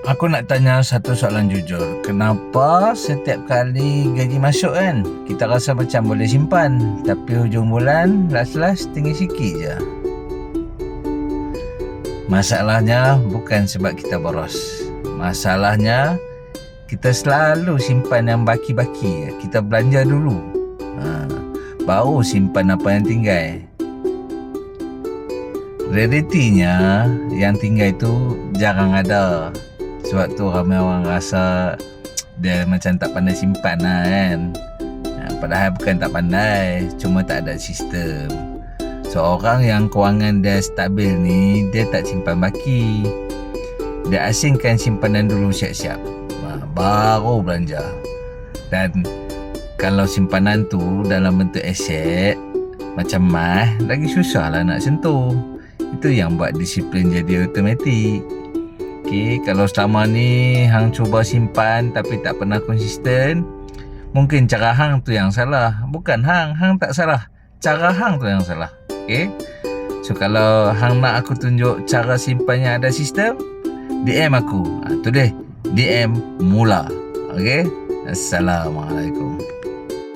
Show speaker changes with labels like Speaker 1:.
Speaker 1: Aku nak tanya satu soalan jujur. Kenapa setiap kali gaji masuk kan, kita rasa macam boleh simpan, tapi hujung bulan last-last tinggal sikit je? Masalahnya bukan sebab kita boros. Masalahnya kita selalu simpan yang baki-baki. Kita belanja dulu, baru simpan apa yang tinggal. Realitinya yang tinggal itu jarang ada. Sebab tu ramai orang rasa dia macam tak pandai simpan lah kan. Padahal bukan tak pandai, cuma tak ada sistem. Seorang yang kewangan dia stabil ni, dia tak simpan baki. Dia asingkan simpanan dulu siap-siap, baru belanja. Dan kalau simpanan tu dalam bentuk aset macam emas, lagi susah lah nak sentuh. Itu yang buat disiplin jadi automatik. Okay, kalau selama ni hang cuba simpan tapi tak pernah konsisten, mungkin cara hang tu yang salah. Bukan hang tak salah, cara hang tu yang salah. Okay, so kalau hang nak aku tunjuk cara simpan yang ada sistem, DM aku. Tu deh, DM Mula. Okay, Assalamualaikum.